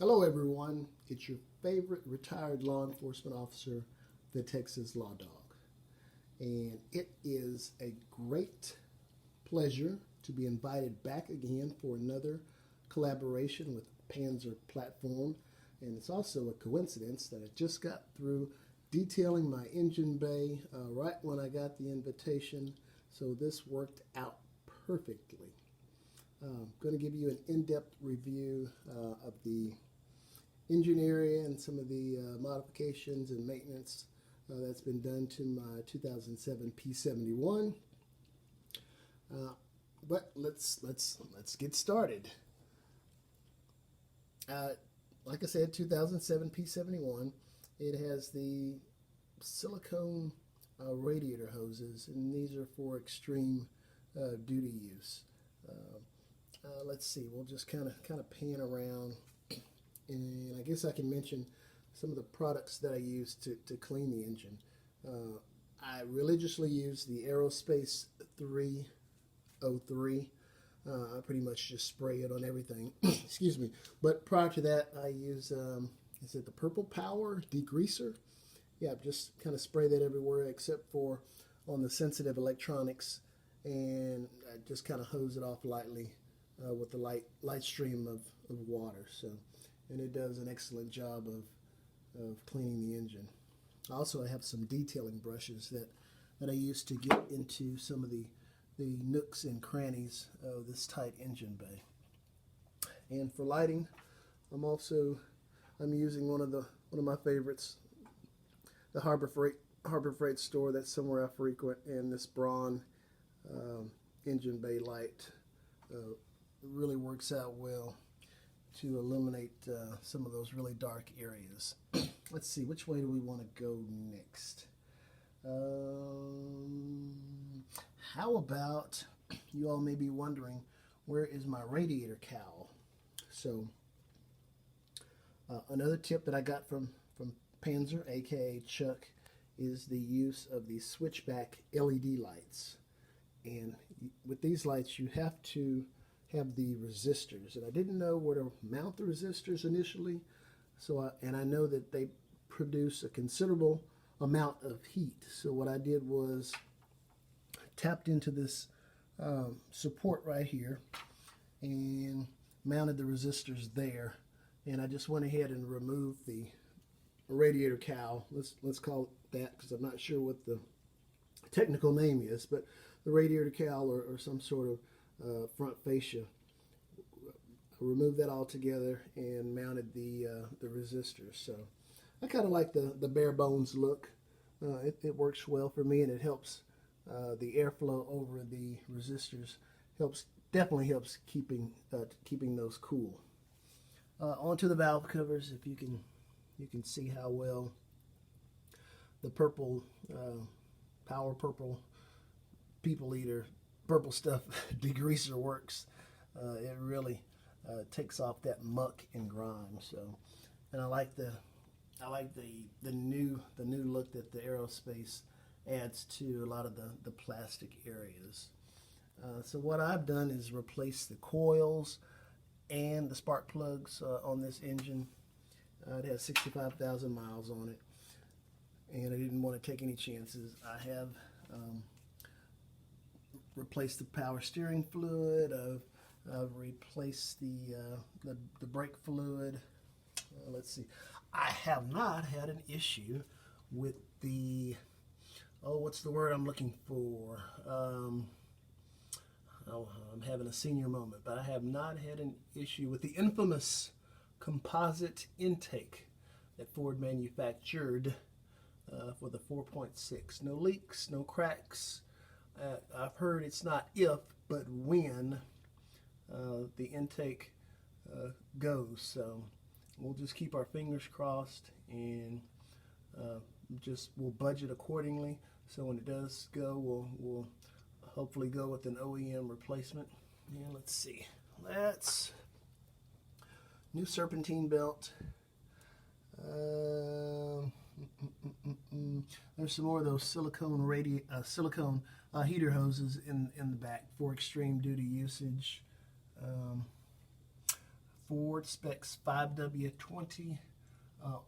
Hello everyone, it's your favorite retired law enforcement officer, the Texas Law Dog. And it is a great pleasure to be invited back again for another collaboration with Panzer platform. And it's also a coincidence that I just got through detailing my engine bay right when I got the invitation. So this worked out perfectly. I'm going to give you an in-depth review of the engine area and some of the modifications and maintenance that's been done to my 2007 P71. But let's get started. Like I said, 2007 P71. It has the silicone radiator hoses, and these are for extreme duty use. Let's see. We'll just kind of pan around, and I guess I can mention some of the products that I use to clean the engine. I religiously use the Aerospace 303. I pretty much just spray it on everything. Excuse me. But prior to that, I use is it the Purple Power degreaser? Yeah, just kind of spray that everywhere except for on the sensitive electronics, and I just kind of hose it off lightly with the light stream of water. So, and it does an excellent job of cleaning the engine. Also, I have some detailing brushes that I use to get into some of the nooks and crannies of this tight engine bay. And for lighting, I'm using one of my favorites, the Harbor Freight store. That's somewhere I frequent, and this Braun engine bay light really works out well to illuminate some of those really dark areas. Let's see, which way do we want to go next? How about, you all may be wondering, where is my radiator cowl? So another tip that I got from Panzer, aka Chuck, is the use of the switchback LED lights. And with these lights, you have to have the resistors, and I didn't know where to mount the resistors initially. So I know that they produce a considerable amount of heat. So what I did was tapped into this support right here and mounted the resistors there. And I just went ahead and removed the radiator cowl. Let's call it that, because I'm not sure what the technical name is, but the radiator cowl or some sort of front fascia. I removed that all together and mounted the resistors. So I kind of like the bare bones look. It works well for me, and it helps the airflow over the resistors. Definitely helps keeping those cool. Onto the valve covers. If you can see how well the purple Power Purple People Eater purple stuff degreaser works. It really takes off that muck and grime. So, and I like the new look that the Aerospace adds to a lot of the plastic areas. So what I've done is replace the coils and the spark plugs on this engine. It has 65,000 miles on it, and I didn't want to take any chances. I have replaced the power steering fluid. I've replaced the brake fluid. Let's see. I have not had an issue with the, what's the word I'm looking for? I'm having a senior moment, but I have not had an issue with the infamous composite intake that Ford manufactured for the 4.6. No leaks, no cracks. I've heard it's not if, but when the intake goes. So we'll just keep our fingers crossed, and we'll budget accordingly. So when it does go, we'll hopefully go with an OEM replacement. Yeah, let's see. New serpentine belt. There's some more of those silicone heater hoses in the back for extreme duty usage. Ford Specs 5W20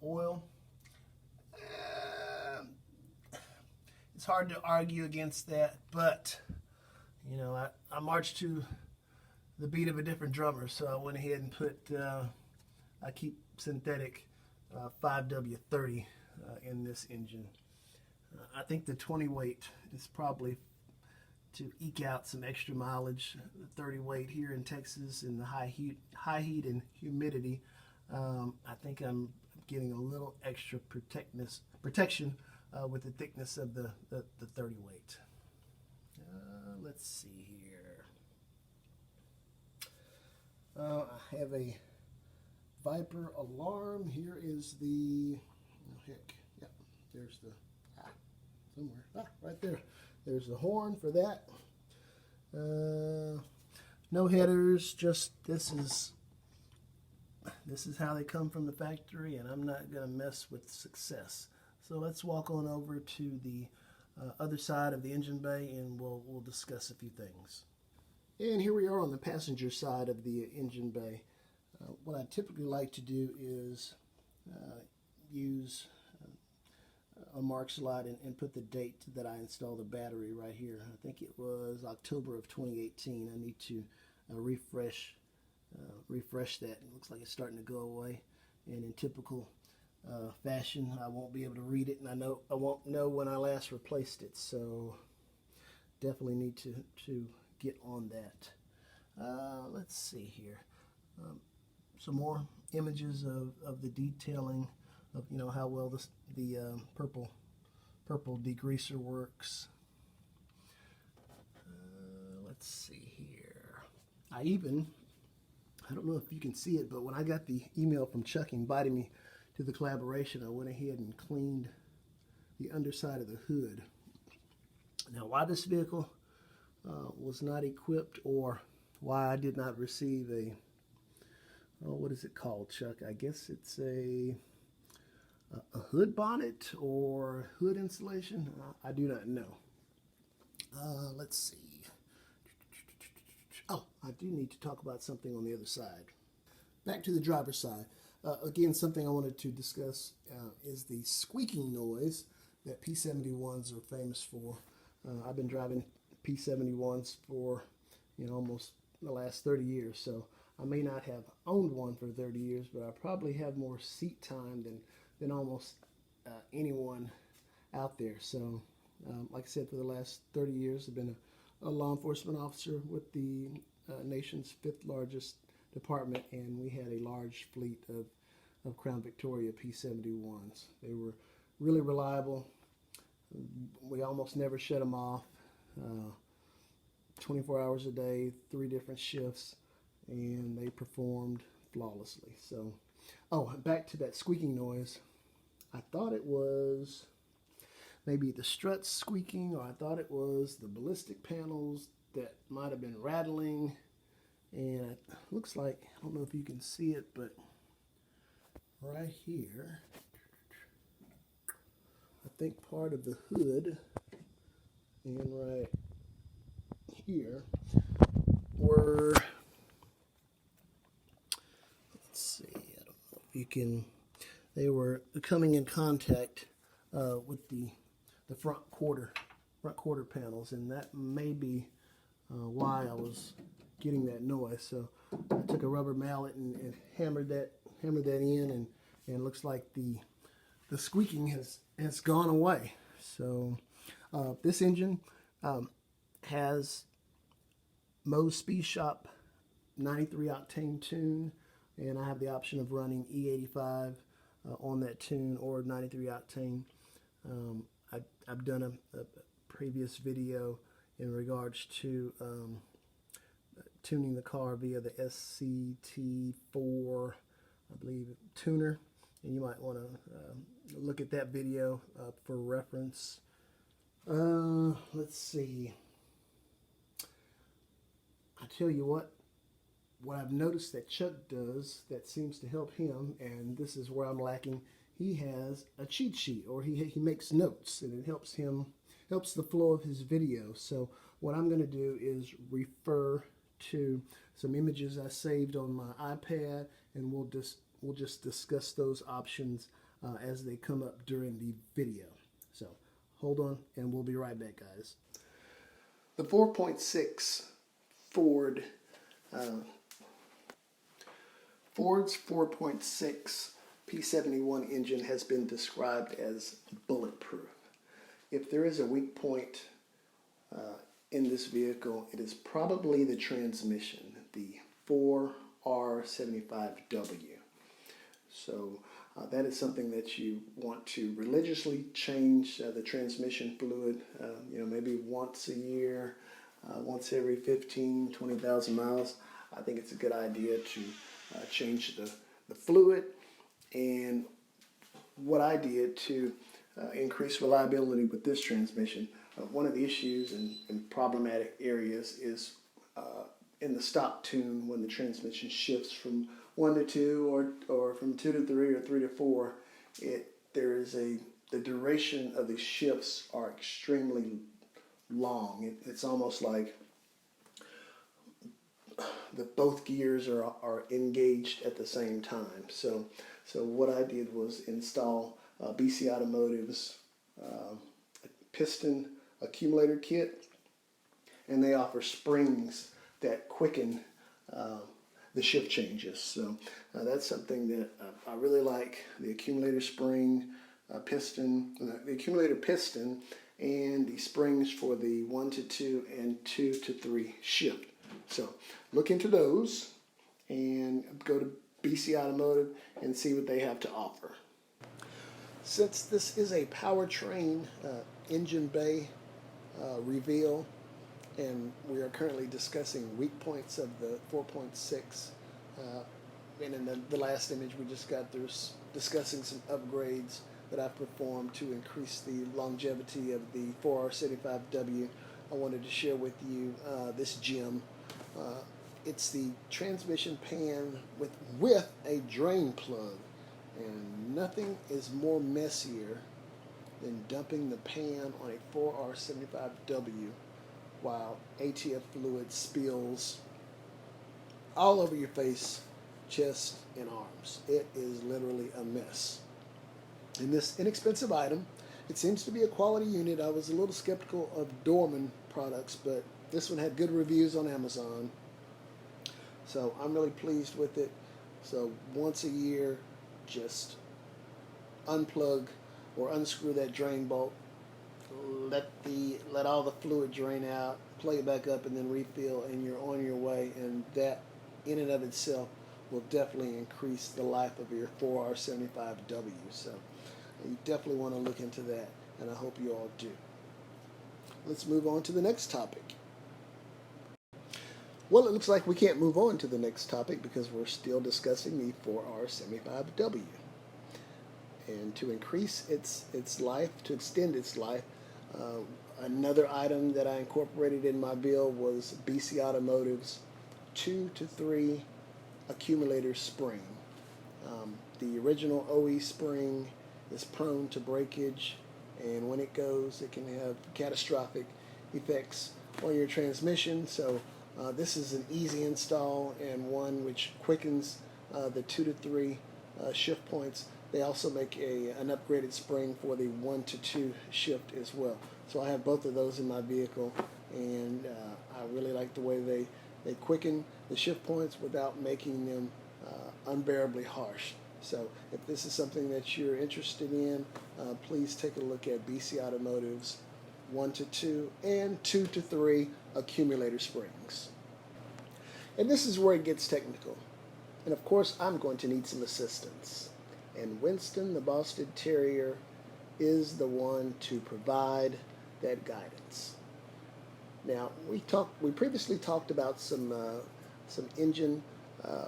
oil. It's hard to argue against that, but you know, I march to the beat of a different drummer, so I went ahead and put I keep synthetic 5W30 in this engine. I think the 20 weight is probably to eke out some extra mileage. The 30 weight here in Texas in the high heat and humidity, I think I'm getting a little extra protection with the thickness of the 30 weight. Let's see here. I have a Viper alarm. Here is the, oh heck, yeah, there's the, somewhere, right there. There's the horn for that. No headers, just this is how they come from the factory, and I'm not going to mess with success. So let's walk on over to the other side of the engine bay, and we'll discuss a few things. And here we are on the passenger side of the engine bay. What I typically like to do is use a mark slide and put the date that I installed the battery right here. I think it was October of 2018. I need to refresh that. It looks like it's starting to go away, and in typical fashion, I won't be able to read it, and I won't know when I last replaced it. So definitely need to get on that. Let's see here. Some more images of the detailing of, you know, how well the purple degreaser works. Let's see here. I don't know if you can see it, but when I got the email from Chuck inviting me to the collaboration, I went ahead and cleaned the underside of the hood. Now, why this vehicle was not equipped, or why I did not receive a, what is it called, Chuck? I guess it's a hood bonnet or hood insulation. I do not know. Let's see. Oh, I do need to talk about something on the other side. Back to the driver's side. Again, something I wanted to discuss is the squeaking noise that P71s are famous for. I've been driving P71s for, you know, almost the last 30 years, so I may not have owned one for 30 years, but I probably have more seat time than almost anyone out there. So, like I said, for the last 30 years, I've been a law enforcement officer with the nation's 5th largest department, and we had a large fleet of Crown Victoria P71s. They were really reliable. We almost never shut them off. 24 hours a day, 3 different shifts, and they performed flawlessly. So, back to that squeaking noise. I thought it was maybe the struts squeaking, or I thought it was the ballistic panels that might have been rattling. And it looks like, I don't know if you can see it, but right here, I think part of the hood and right here were, let's see, I don't know if you can, they were coming in contact with the front quarter panels, and that may be why I was getting that noise. So I took a rubber mallet and hammered that in, and looks like the squeaking has gone away. So this engine has Moe's Speed Shop 93 octane tune, and I have the option of running E85 on that tune or 93 octane. I've done a previous video in regards to tuning the car via the SCT4, I believe, tuner, and you might want to look at that video for reference. Let's see. I tell you what I've noticed that Chuck does that seems to help him, and this is where I'm lacking. He has a cheat sheet, or he makes notes, and it helps the flow of his video. So what I'm going to do is refer to some images I saved on my iPad, and we'll just discuss those options as they come up during the video. So hold on, and we'll be right back, guys. The 4.6 Ford, Ford's 4.6 P71 engine has been described as bulletproof. If there is a weak point in this vehicle, it is probably the transmission, the 4R75W. So that is something that you want to religiously change the transmission fluid, maybe once a year, once every 20,000 miles. I think it's a good idea to change the fluid. And what I did to increase reliability with this transmission, one of the issues and problematic areas is in the stop tune when the transmission shifts from 1 to 2 or from 2 to 3 or 3 to 4. The duration of the shifts are extremely long. It's almost like both gears are engaged at the same time. So what I did was install BC Automotive's piston accumulator kit, and they offer springs that quicken the shift changes. So that's something that I really like, the accumulator spring piston, the accumulator piston, and the springs for the 1 to 2 and 2 to 3 shift. So look into those and go to BC Automotive and see what they have to offer. Since this is a powertrain engine bay reveal, and we are currently discussing weak points of the 4.6, and in the last image we just got through discussing some upgrades that I've performed to increase the longevity of the 4R75W. I wanted to share with you this gem. It's the transmission pan with a drain plug, and nothing is more messier than dumping the pan on a 4R75W while ATF fluid spills all over your face, chest, and arms. It is literally a mess. In this inexpensive item, it seems to be a quality unit. I was a little skeptical of Dorman products, but this one had good reviews on Amazon. So I'm really pleased with it. So once a year, just unplug or unscrew that drain bolt, let all the fluid drain out, plug it back up, and then refill, and you're on your way. And that in and of itself will definitely increase the life of your 4R75W. So you definitely want to look into that, and I hope you all do. Let's move on to the next topic. Well, it looks like we can't move on to the next topic because we're still discussing the 4R75W. And to increase its life, to extend its life, another item that I incorporated in my build was BC Automotive's 2 to 3 accumulator spring. The original OE spring is prone to breakage, and when it goes, it can have catastrophic effects on your transmission. So this is an easy install and one which quickens the 2 to 3 shift points. They also make an upgraded spring for the 1 to 2 shift as well. So I have both of those in my vehicle, and I really like the way they quicken the shift points without making them unbearably harsh. So if this is something that you're interested in, please take a look at BC Automotive's 1 to 2 and 2 to 3 accumulator springs. And this is where it gets technical. And of course, I'm going to need some assistance. And Winston, the Boston Terrier, is the one to provide that guidance. Now, we previously talked about some engine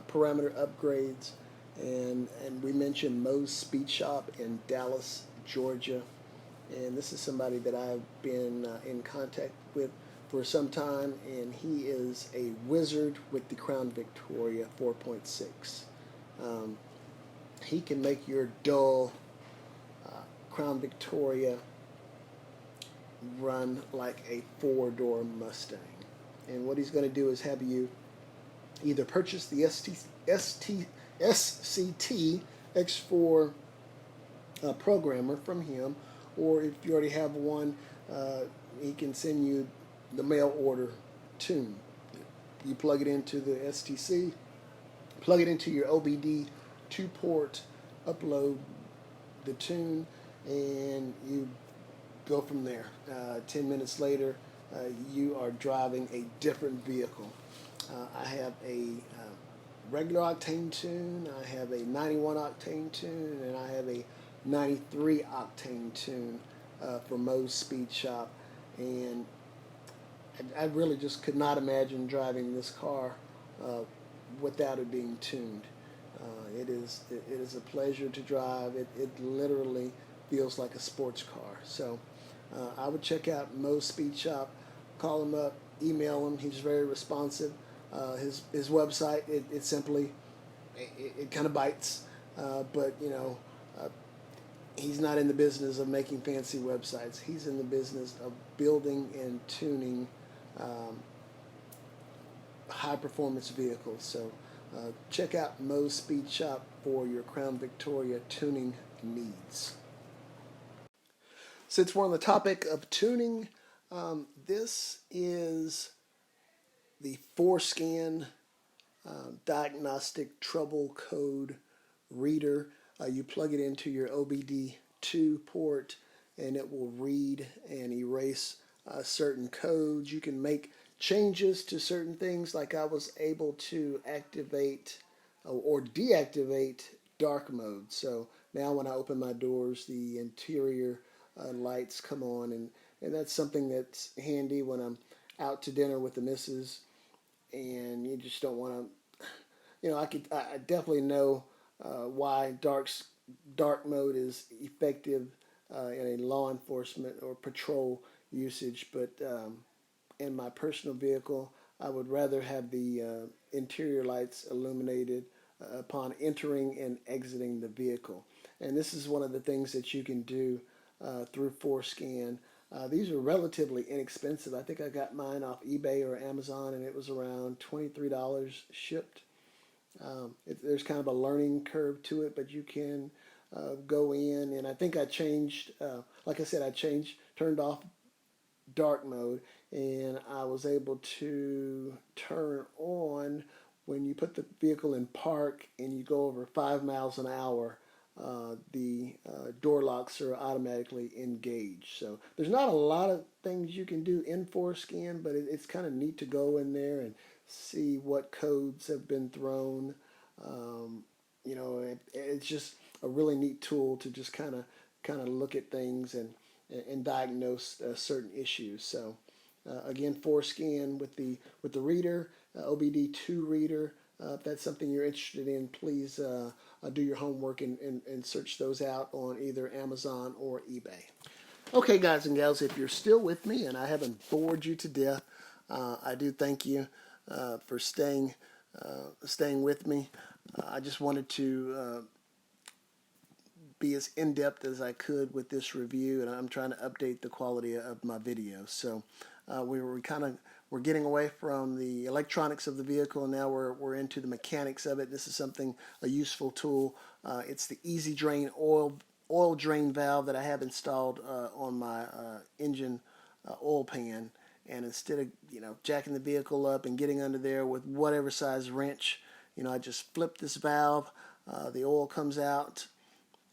parameter upgrades, and we mentioned Moe's Speed Shop in Dallas, Georgia. And this is somebody that I've been in contact with for some time, and he is a wizard with the Crown Victoria 4.6. He can make your dull Crown Victoria run like a 4-door Mustang. And what he's going to do is have you either purchase the SCT X4 programmer from him, or if you already have one, uh, he can send you the mail order tune. You plug it into the STC, plug it into your OBD 2-port, upload the tune, and you go from there. 10 minutes later, you are driving a different vehicle. I have a regular octane tune, I have a 91 octane tune, and I have a 93 octane tune for Moe's Speed Shop. And I really just could not imagine driving this car uh, without it being tuned. It is a pleasure to drive. It literally feels like a sports car. So I would check out Moe's Speed Shop, call him up, email him. He's very responsive. His website, it simply it kind of bites, but he's not in the business of making fancy websites. He's in the business of building and tuning um, high performance vehicles. So check out Moe's Speed Shop for your Crown Victoria tuning needs. Since we're on the topic of tuning, this is the Forescan diagnostic trouble code reader. You plug it into your OBD2 port, and it will read and erase certain codes. You can make changes to certain things, like I was able to activate or deactivate dark mode. So now when I open my doors, the interior lights come on, and that's something that's handy when I'm out to dinner with the missus and you just don't want to, I definitely know why dark mode is effective in a law enforcement or patrol usage, but in my personal vehicle, I would rather have the interior lights illuminated upon entering and exiting the vehicle. And this is one of the things that you can do through Forescan. These are relatively inexpensive. I think I got mine off eBay or Amazon, and it was around $23 shipped. There's kind of a learning curve to it, but you can go in, and I think I changed, like I said, turned off dark mode, and I was able to turn on when you put the vehicle in park and you go over 5 miles an hour. The door locks are automatically engaged. So there's not a lot of things you can do in Forescan, but it's kind of neat to go in there and see what codes have been thrown. It's just a really neat tool to just kind of look at things and diagnose certain issues. So again, Forescan with the reader, OBD2 reader. If that's something you're interested in, please do your homework and search those out on either Amazon or eBay. Okay, guys and gals, if you're still with me and I haven't bored you to death, I do thank you for staying with me. I just wanted to be as in-depth as I could with this review, and I'm trying to update the quality of my videos. So we're getting away from the electronics of the vehicle, and now we're into the mechanics of it. This is a useful tool. It's the Easy Drain oil drain valve that I have installed on my engine oil pan. And instead of jacking the vehicle up and getting under there with whatever size wrench, I just flip this valve. The oil comes out,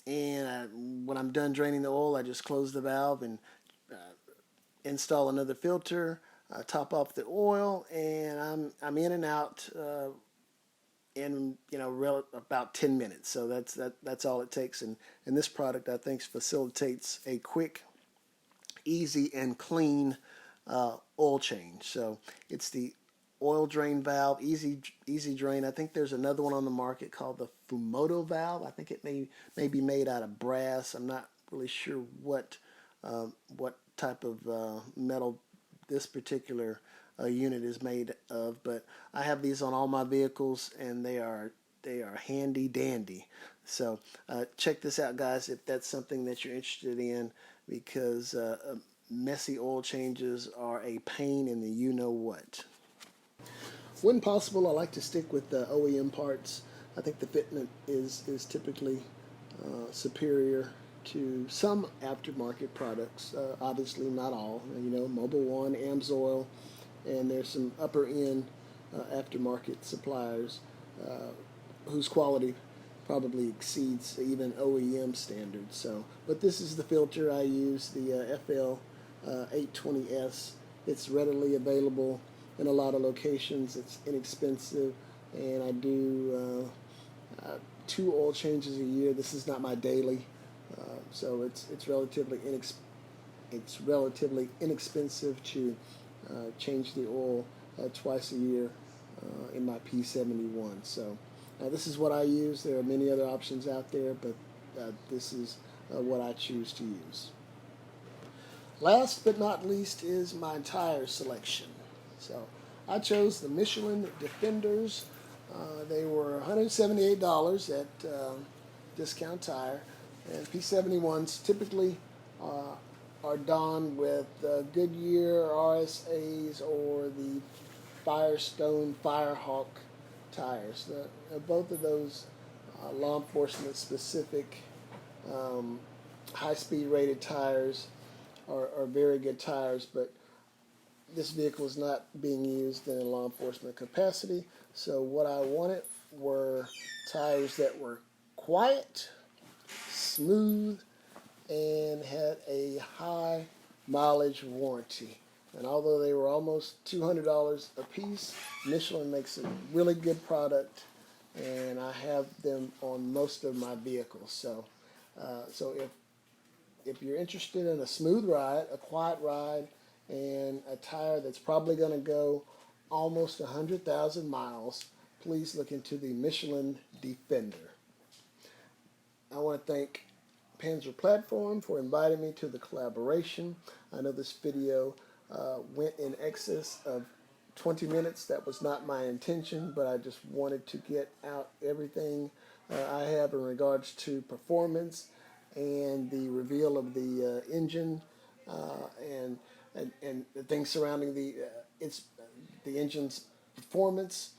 and when I'm done draining the oil, I just close the valve and install another filter, top off the oil, and I'm in and out in about 10 minutes. So that's all it takes. And this product, I think, facilitates a quick, easy, and clean oil change. So it's the oil drain valve, easy drain. I think there's another one on the market called the Fumoto valve. I think it may be made out of brass. I'm not really sure what type of metal this particular unit is made of, but I have these on all my vehicles, and they are handy dandy. So check this out, guys, if that's something that you're interested in, because messy oil changes are a pain in the you know what. When possible, I like to stick with the OEM parts. I think the fitment is typically superior to some aftermarket products. Obviously, not all. You know, Mobile One, Amsoil, and there's some upper end aftermarket suppliers whose quality probably exceeds even OEM standards. So, but this is the filter I use, the FL 820S. It's readily available in a lot of locations. It's inexpensive, and I do 2 oil changes a year. This is not my daily, so it's relatively inexpensive to change the oil twice a year in my P71. So this is what I use. There are many other options out there, but this is what I choose to use. Last but not least is my tire selection. So I chose the Michelin Defenders. They were $178 at Discount Tire, and P71s typically are donned with Goodyear RSAs or the Firestone Firehawk tires. Both of those law enforcement specific high-speed rated tires are very good tires, but this vehicle is not being used in a law enforcement capacity. So what I wanted were tires that were quiet, smooth, and had a high mileage warranty. And although they were almost $200 a piece, Michelin makes a really good product, and I have them on most of my vehicles. So, if you're interested in a smooth ride, a quiet ride, and a tire that's probably going to go almost 100,000 miles, please look into the Michelin Defender. I want to thank Panzer Platform for inviting me to the collaboration. I know this video went in excess of 20 minutes. That was not my intention, but I just wanted to get out everything I have in regards to performance and the reveal of the engine and the things surrounding the engine's performance.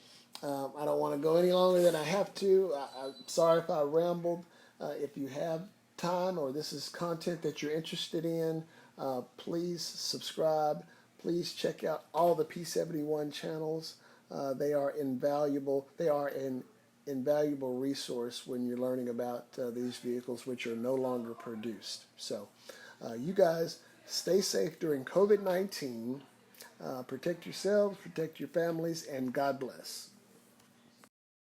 I don't want to go any longer than I have to. I'm sorry if I rambled. If you have time or this is content that you're interested in, please subscribe. Please check out all the P71 channels. They are invaluable. They are an invaluable resource when you're learning about these vehicles which are no longer produced. So you guys stay safe during COVID-19. Protect yourselves, protect your families, and God bless.